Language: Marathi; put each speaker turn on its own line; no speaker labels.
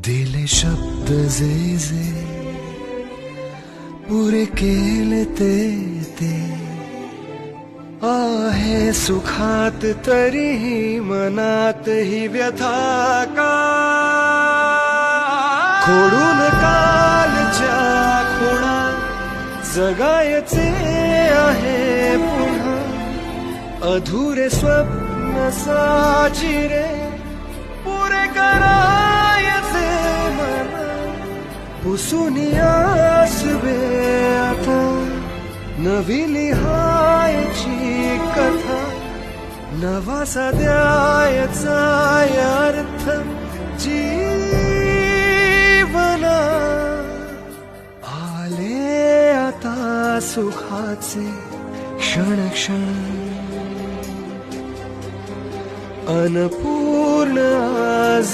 दिले शब्द जे जे पुरे केले ते आहे सुखात तरीही मनात ही व्यथा का खोडून कालच्या खुणा जगायचे आहे पुन्हा अधुरे स्वप्न साजिरे पुरे करायचे मला पुसून आसवे आता नवी लिहायची कथा नवासा द्यायचा अर्थ जीवना आले आता सुखाचे क्षण क्षण अनपूर्ण आज